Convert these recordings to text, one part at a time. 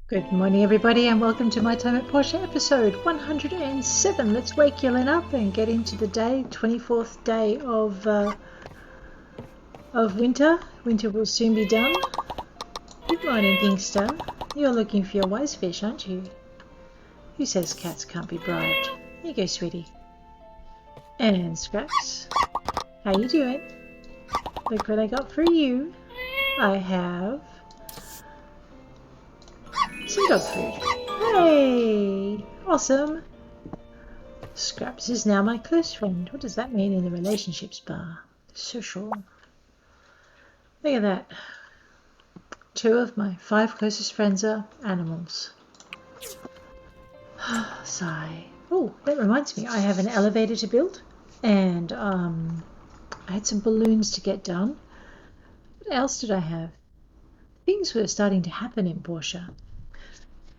Good morning, everybody, and welcome to my time at Portia episode 107. Let's wake Yelen up and get into the day, 24th day of winter. Winter will soon be done. Good morning, Pinkster. You're looking for your wise fish, aren't you? Who says cats can't be bribed? Here you go, sweetie. And Scraps, how you doing? Look what I got for you. I have some dog food. Hey! Awesome! Scraps is now my close friend. What does that mean in the relationships bar? Social. Look at that. 2 of my 5 closest friends are animals. Sigh. Oh, that reminds me. I have an elevator to build. And I had some balloons to get done. What else did I have? Things were starting to happen in Portia.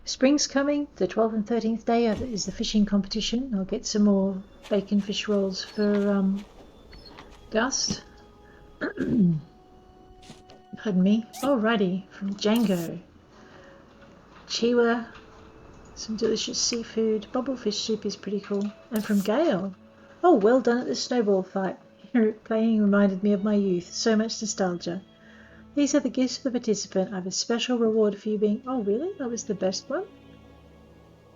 Spring's coming. The 12th and 13th day is the fishing competition. I'll get some more bacon fish rolls for Gust. Pardon me. Alrighty, from Django. Chiwa, some delicious seafood. Bubblefish soup is pretty cool. And from Gail. Oh, well done at the snowball fight. Playing reminded me of my youth. So much nostalgia. These are the gifts for the participant. I have a special reward for you being... Oh, really? That was the best one?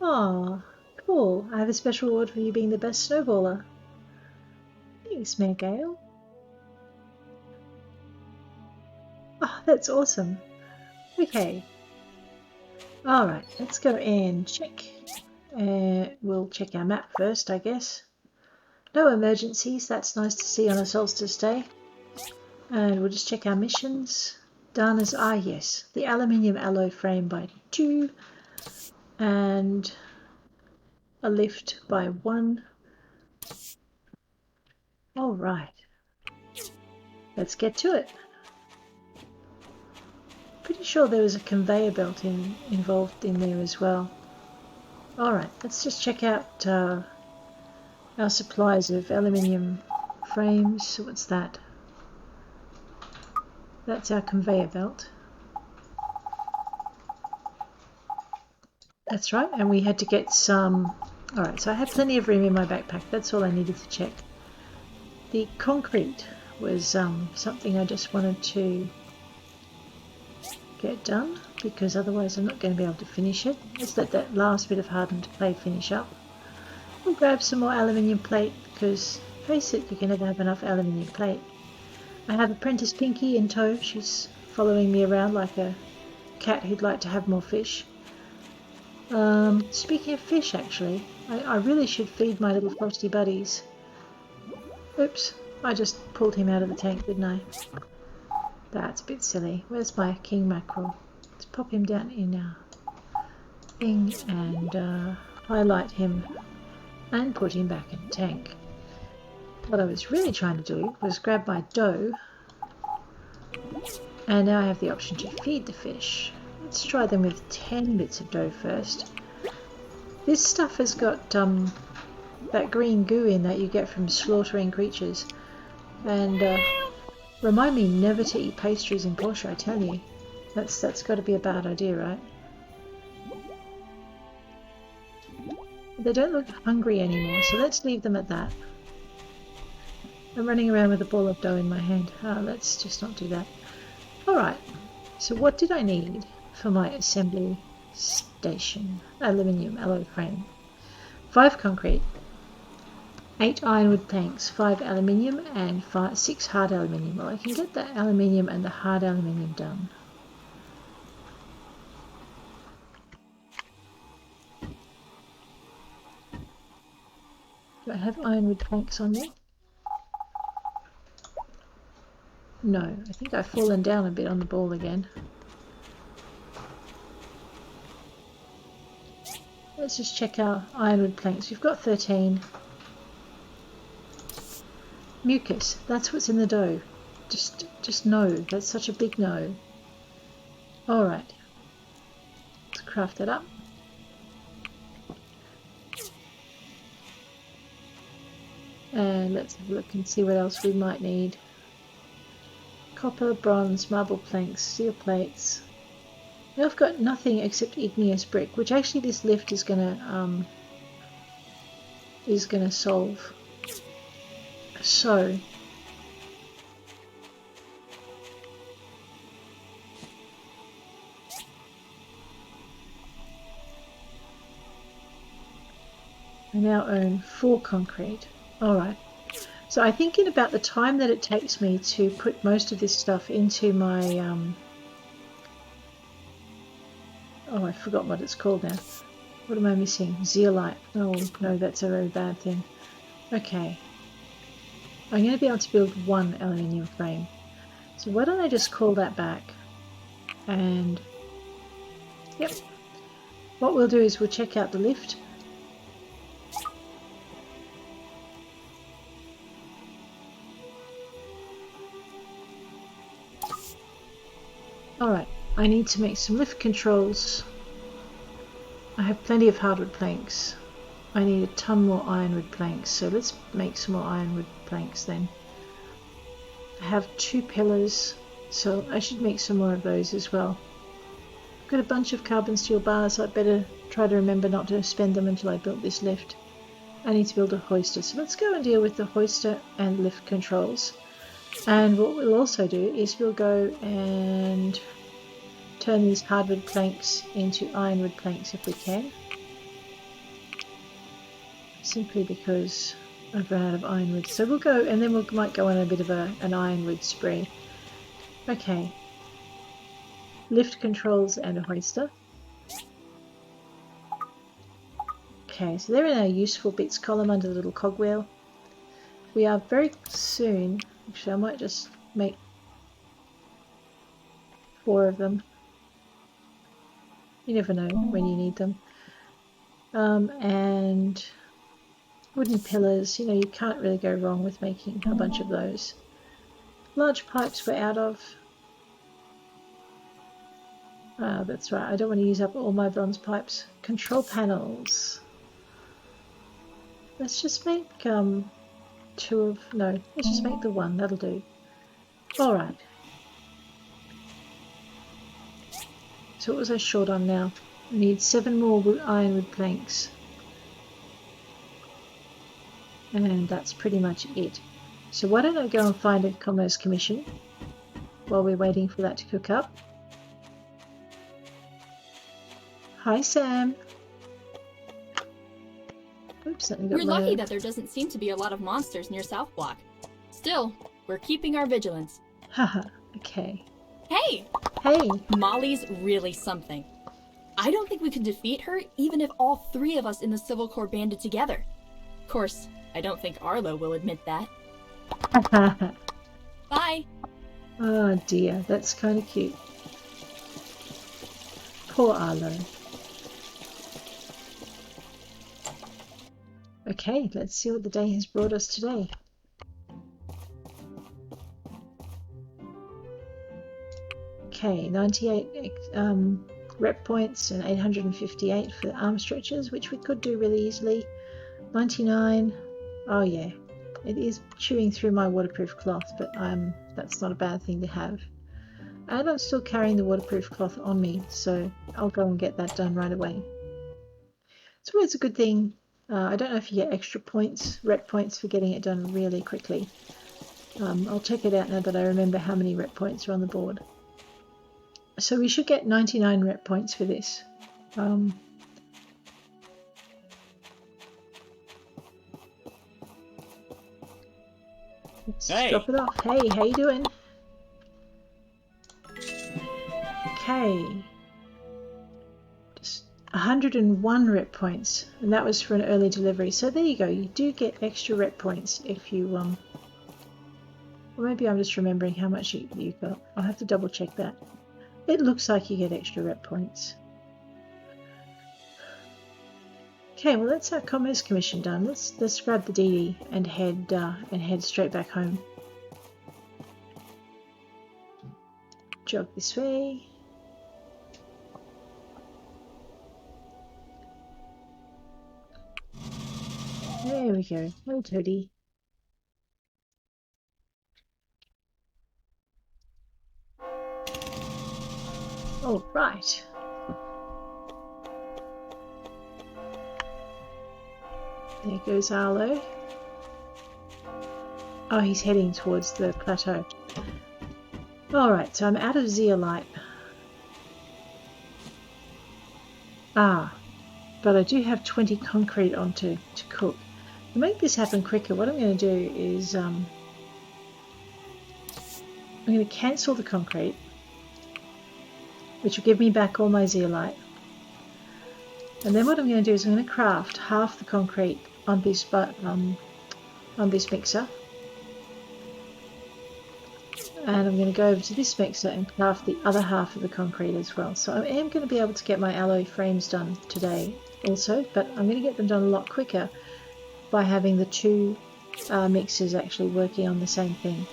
Aw, cool. I have a special reward for you being the best snowballer. Thanks, Mayor Gale. Oh, that's awesome. Okay. Alright, let's go and check. We'll check our map first, I guess. No emergencies. That's nice to see on a solstice day. And we'll just check our missions. Done as yes, the aluminium alloy frame by 2 and a lift by 1. All right, let's get to it. Pretty sure there was a conveyor belt involved in there as well. All right, let's just check out our supplies of aluminium frames. So what's that? That's our conveyor belt. That's right, and we had to get some... Alright, so I had plenty of room in my backpack. That's all I needed to check. The concrete was something I just wanted to get done, because otherwise I'm not going to be able to finish it. Let's let that last bit of hardened clay finish up. We'll grab some more aluminium plate, because, face it, you can never have enough aluminium plate. I have Apprentice Pinky in tow. She's following me around like a cat who'd like to have more fish. Speaking of fish, actually, I really should feed my little frosty buddies. Oops, I just pulled him out of the tank, didn't I? That's a bit silly. Where's my king mackerel? Let's pop him down in our thing and highlight him and put him back in the tank. What I was really trying to do was grab my dough, and now I have the option to feed the fish. Let's try them with 10 bits of dough first. This stuff has got that green goo in that you get from slaughtering creatures, and remind me never to eat pastries in Portia, I tell you. That's got to be a bad idea, right? They don't look hungry anymore, so let's leave them at that. I'm running around with a ball of dough in my hand. Let's just not do that. Alright, so what did I need for my assembly station? Aluminium alloy frame. 5 concrete, 8 ironwood planks, 5 aluminium and 6 hard aluminium. Well, I can get the aluminium and the hard aluminium done. Do I have ironwood planks on me? No, I think I've fallen down a bit on the ball again. Let's just check our ironwood planks. We've got 13. Mucus, that's what's in the dough. Just no, that's such a big no. Alright, let's craft that up. And let's have a look and see what else we might need. Copper, bronze, marble planks, steel plates, Now I've got nothing except igneous brick, which actually this lift is gonna solve. So I now own 4 concrete. Alright. So I think in about the time that it takes me to put most of this stuff into my oh, I forgot what it's called now. What am I missing? Zeolite. Oh no, that's a very bad thing. Okay. I'm going to be able to build 1 aluminium frame. So why don't I just call that back? And yep. What we'll do is we'll check out the lift. Alright, I need to make some lift controls. I have plenty of hardwood planks. I need a ton more ironwood planks, so let's make some more ironwood planks then. I have 2 pillars, so I should make some more of those as well. I've got a bunch of carbon steel bars, so I'd better try to remember not to spend them until I build this lift. I need to build a hoister, so let's go and deal with the hoister and lift controls. And what we'll also do is we'll go and turn these hardwood planks into ironwood planks if we can. Simply because I've run out of ironwood. So we'll go, and then we might go on a bit of an ironwood spree. Okay. Lift controls and a hoister. Okay, so they're in our useful bits column under the little cogwheel. We are very soon, actually I might just make 4 of them. You never know when you need them. And wooden pillars, you know, you can't really go wrong with making a bunch of those. Large pipes we're out of. That's right, I don't want to use up all my bronze pipes. Control panels. Let's just make 2 of, no, let's just make the 1, that'll do. Alright. So what was I short on now? I need 7 more ironwood planks. And that's pretty much it. So why don't I go and find a commerce commission while we're waiting for that to cook up. Hi Sam. Oops, We're lucky that there doesn't seem to be a lot of monsters near South Block. Still, we're keeping our vigilance. Haha, okay. Hey! Hey! Molly's really something. I don't think we could defeat her even if all 3 of us in the Civil Corps banded together. Of course, I don't think Arlo will admit that. Bye! Oh dear, that's kind of cute. Poor Arlo. Okay, let's see what the day has brought us today. Okay, 98 rep points and 858 for the arm stretches, which we could do really easily. 99, oh yeah, it is chewing through my waterproof cloth, but that's not a bad thing to have. And I'm still carrying the waterproof cloth on me, so I'll go and get that done right away. It's always a good thing. I don't know if you get extra points, rep points, for getting it done really quickly. I'll check it out now that I remember how many rep points are on the board. So we should get 99 rep points for this. Let's drop it off. Hey, how you doing? Okay. Just 101 rep points, and that was for an early delivery. So there you go. You do get extra rep points if you or maybe I'm just remembering how much you got. I'll have to double check that. It looks like you get extra rep points. Okay, well that's our commerce commission done. Let's grab the DD and head straight back home. Jog this way. There we go. Well, Toadie. All right. There goes Arlo. Oh, he's heading towards the plateau. Alright, so I'm out of zeolite. Ah, but I do have 20 concrete on to cook. To make this happen quicker, what I'm going to do is I'm going to cancel the concrete, which will give me back all my zeolite. And then what I'm going to do is I'm going to craft half the concrete on this mixer. And I'm going to go over to this mixer and craft the other half of the concrete as well. So I am going to be able to get my alloy frames done today also, but I'm going to get them done a lot quicker by having the two mixers actually working on the same thing.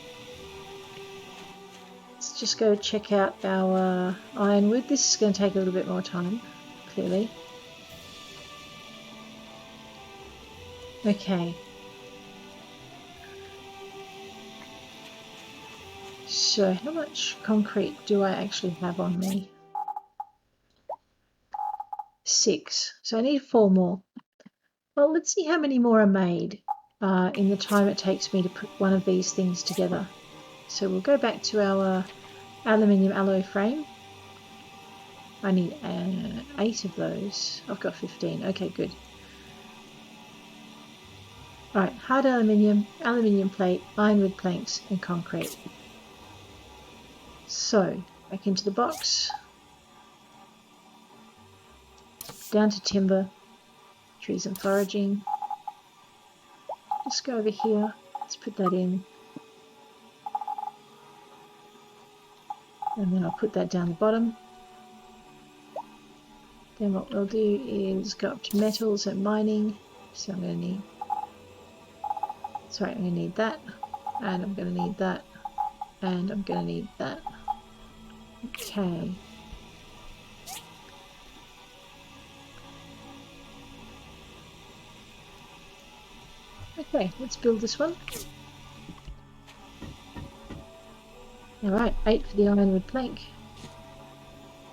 Let's just go check out our ironwood. This is going to take a little bit more time, clearly. Okay. So how much concrete do I actually have on me? 6. So I need 4 more. Well, let's see how many more are made in the time it takes me to put one of these things together. So we'll go back to our aluminium alloy frame. I need 8 of those. I've got 15. Okay, good. Right, hard aluminium, aluminium plate, ironwood planks, and concrete. So, back into the box. Down to timber, trees and foraging. Just go over here. Let's put that in. And then I'll put that down the bottom. Then what we'll do is go up to metals and mining. So I'm going to need... Sorry, I'm going to need that. And I'm going to need that. And I'm going to need that. Okay. Okay, let's build this one. Alright, 8 for the ironwood plank.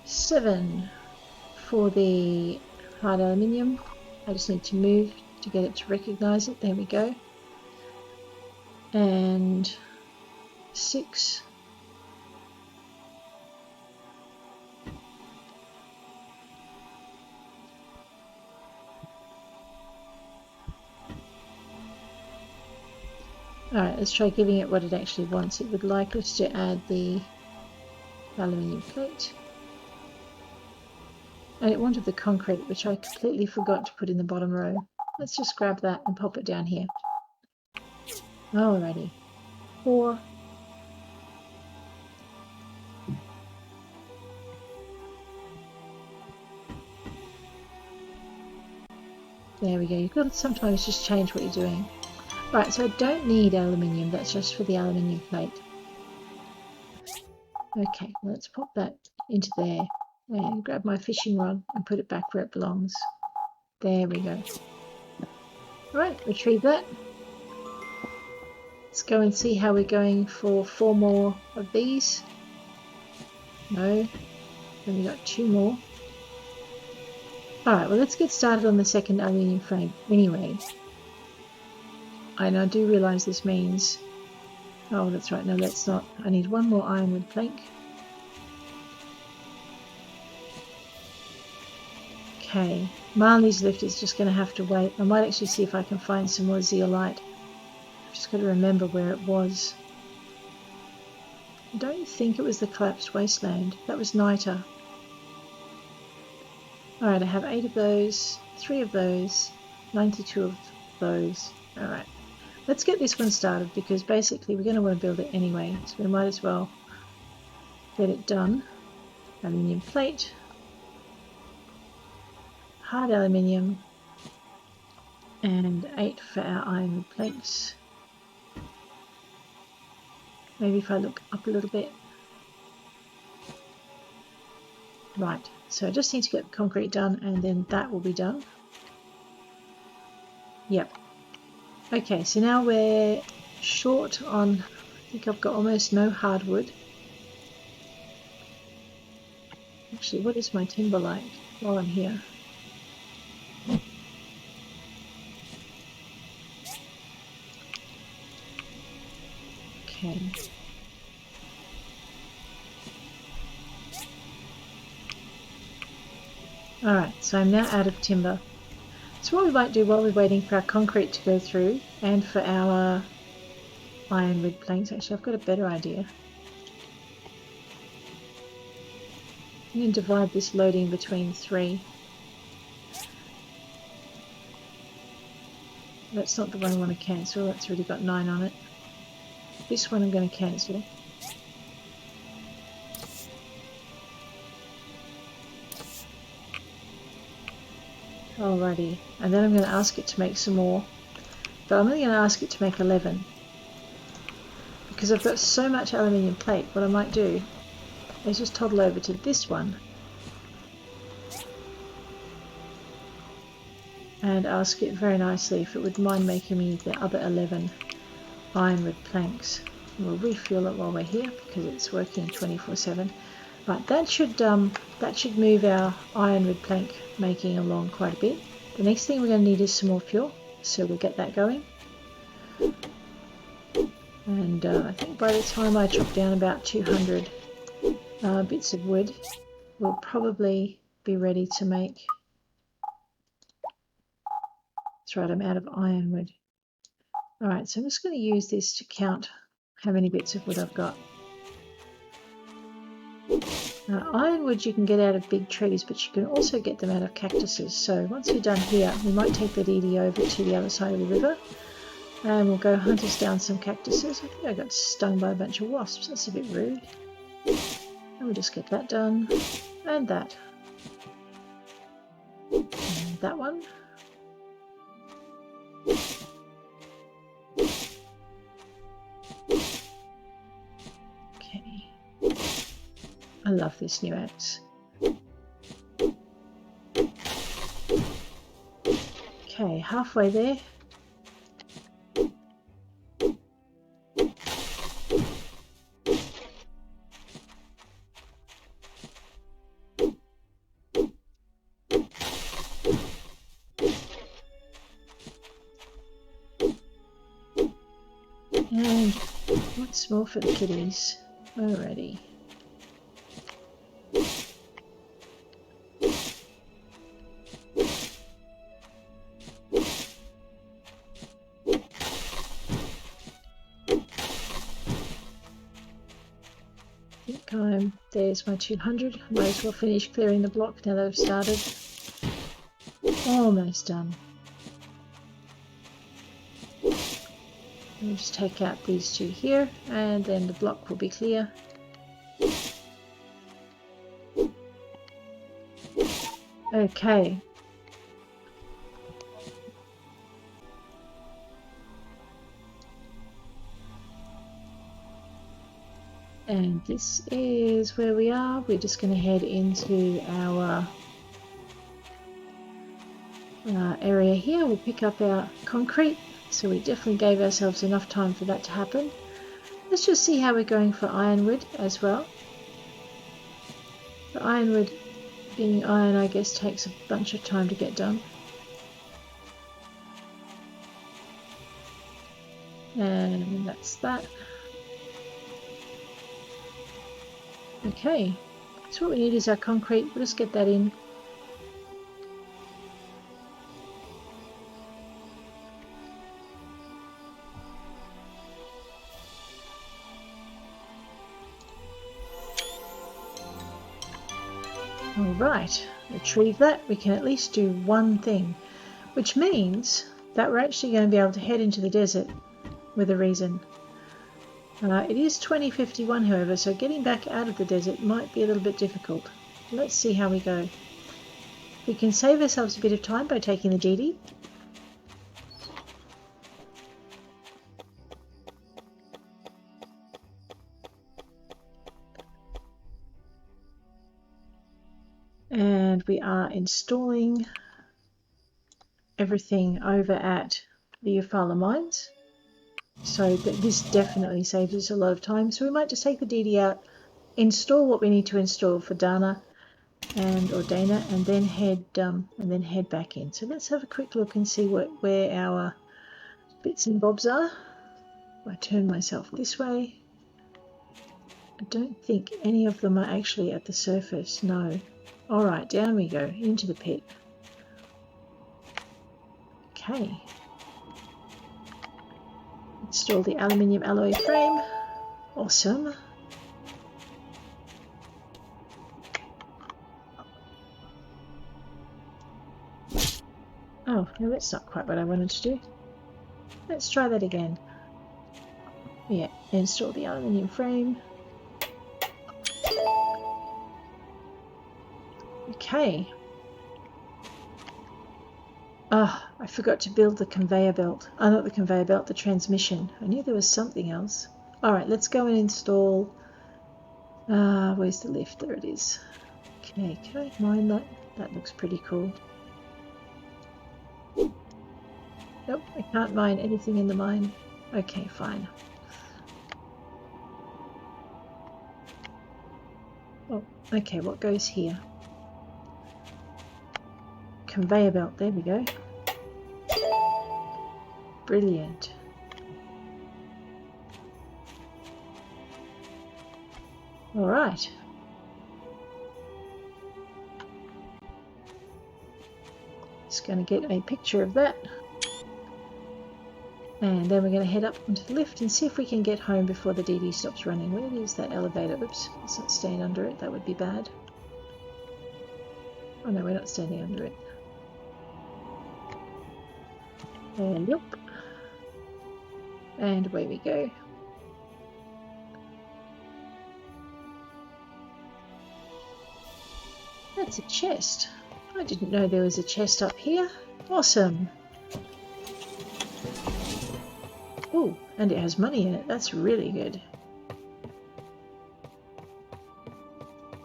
7 for the hard aluminium. I just need to move to get it to recognise it. There we go. And 6. Alright, let's try giving it what it actually wants. It would like us to add the aluminium plate. And it wanted the concrete, which I completely forgot to put in the bottom row. Let's just grab that and pop it down here. Alrighty. 4. There we go. You've got to sometimes just change what you're doing. Right, so I don't need aluminium. That's just for the aluminium plate. Okay, well, let's pop that into there and grab my fishing rod and put it back where it belongs. There we go. Alright, retrieve that. Let's go and see how we're going for 4 more of these. No. Then we got 2 more. Alright, well, let's get started on the second aluminium frame anyway. And I do realise this means... Oh, that's right, no, let's not. I need 1 more ironwood plank. Okay, Marley's lift is just going to have to wait. I might actually see if I can find some more zeolite. I've just got to remember where it was. I don't think it was the collapsed wasteland. That was Niter. Alright, I have 8 of those, 3 of those, 92 of those. Alright. Let's get this one started because basically we're going to want to build it anyway, so we might as well get it done. Aluminium plate, hard aluminium, and 8 for our ironwood planks. Maybe if I look up a little bit. Right, so I just need to get the concrete done and then that will be done. Yep. Okay, so now we're short on, I think I've got almost no hardwood. Actually, what is my timber like while I'm here? Okay. Alright, so I'm now out of timber. So what we might do while we're waiting for our concrete to go through and for our ironwood planks, actually I've got a better idea. I'm going to divide this loading between 3. That's not the one I want to cancel, that's already got 9 on it. This one I'm going to cancel. Alrighty, and then I'm going to ask it to make some more, but I'm only going to ask it to make 11. Because I've got so much aluminium plate, what I might do is just toddle over to this one and ask it very nicely if it would mind making me the other 11 ironwood planks. We'll refuel it while we're here because it's working 24/7. Right, that should move our ironwood plank making along quite a bit. The next thing we're going to need is some more fuel, so we'll get that going. And I think by the time I chop down about 200 bits of wood, we'll probably be ready to make... That's right, I'm out of ironwood. Alright, so I'm just going to use this to count how many bits of wood I've got. Ironwood you can get out of big trees, but you can also get them out of cactuses. So once we're done here, we might take the DD over to the other side of the river and we'll go hunt us down some cactuses. I think I got stung by a bunch of wasps. That's a bit rude. And we'll just get that done. And that. And that one. Okay. I love this new axe. Okay, halfway there. And once more for the kitties. Alrighty. There's my 200. Might as well finish clearing the block now that I've started. Almost done. I'll just take out these 2 here and then the block will be clear. Okay. And this is where we are. We're just going to head into our area here. We'll pick up our concrete. So we definitely gave ourselves enough time for that to happen. Let's just see how we're going for ironwood as well. The ironwood, being iron, I guess takes a bunch of time to get done. And that's that. Okay, so what we need is our concrete. We'll just get that in. Alright, retrieve that. We can at least do one thing, which means that we're actually going to be able to head into the desert with a reason. It is 2051 however, so getting back out of the desert might be a little bit difficult. Let's see how we go. We can save ourselves a bit of time by taking the DD. And we are installing everything over at the Yafala mines. So this definitely saves us a lot of time. So we might just take the DD out, install what we need to install for Dana, and or Dana, and then head back in. So let's have a quick look and see where our bits and bobs are. I turn myself this way. I don't think any of them are actually at the surface. No. All right, down we go into the pit. Okay. Install the aluminium alloy frame. Awesome. Oh, no, that's not quite what I wanted to do. Let's try that again. Yeah, install the aluminium frame. Okay. Ah, I forgot to build the conveyor belt. Oh, not the conveyor belt, the transmission. I knew there was something else. Alright, let's go and install... where's the lift? There it is. Okay, can I mine that? That looks pretty cool. Nope, I can't mine anything in the mine. Okay, fine. Oh, okay, what goes here? Conveyor belt, there we go. Brilliant. All right. Just going to get a picture of that. And then we're going to head up into the lift and see if we can get home before the DD stops running. Where is that elevator? Oops, let's not stand under it. That would be bad. Oh no, we're not standing under it. And yep. And away we go. That's a chest. I didn't know there was a chest up here. Awesome. Oh, and it has money in it. That's really good.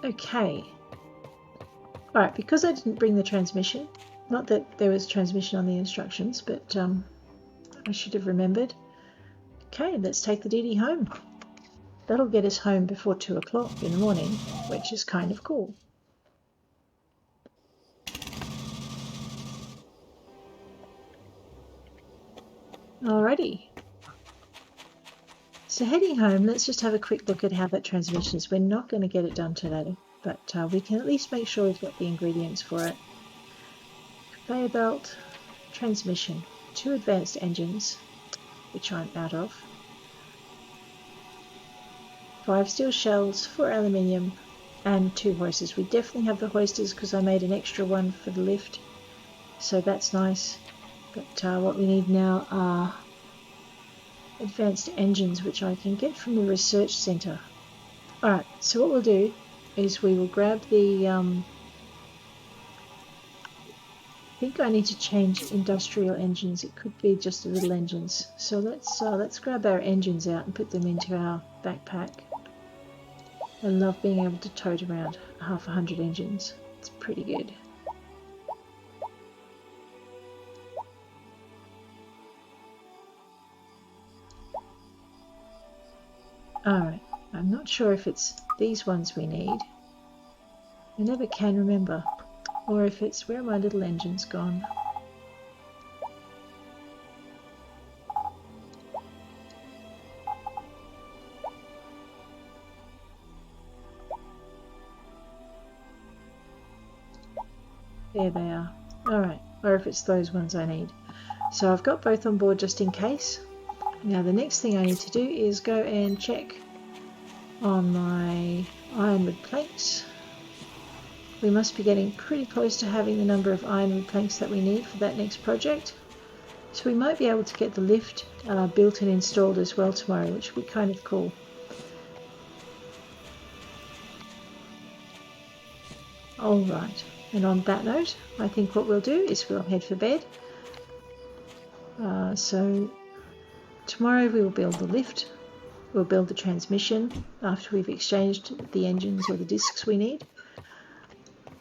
Okay. Alright, because I didn't bring the transmission, not that there was transmission on the instructions, but I should have remembered. Okay, let's take the DD home. That'll get us home before 2 o'clock in the morning, which is kind of cool. Alrighty. So heading home, let's just have a quick look at how that transmission is. We're not going to get it done today, but we can at least make sure we've got the ingredients for it. Conveyor belt, transmission, 2 advanced engines, which I'm out of, 5 steel shells, 4 aluminium, and 2 hoisters. We definitely have the hoisters because I made an extra one for the lift, so that's nice. But what we need now are advanced engines, which I can get from the research centre. Alright, so what we'll do is we will grab the... I think I need to change industrial engines. It could be just the little engines. So let's grab our engines out and put them into our backpack. I love being able to tote around 100 engines. It's pretty good. Alright, I'm not sure if it's these ones we need. I never can remember. Or if it's, where are my little engines gone? There they are. Alright, or if it's those ones I need. So I've got both on board just in case. Now the next thing I need to do is go and check on my ironwood planks. We must be getting pretty close to having the number of ironwood planks that we need for that next project. So we might be able to get the lift built and installed as well tomorrow, which would be kind of cool. Alright, and on that note, I think what we'll do is we'll head for bed. So tomorrow we will build the lift, we'll build the transmission after we've exchanged the engines or the discs we need,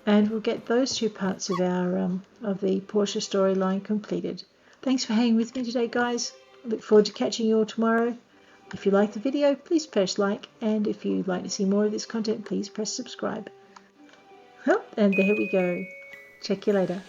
and we'll get those 2 parts of our of the Portia storyline completed. Thanks for hanging with me today, guys. I look forward to catching you all tomorrow. If you like the video, please press like, and if you'd like to see more of this content, please press subscribe. Well, And there we go. Check you later.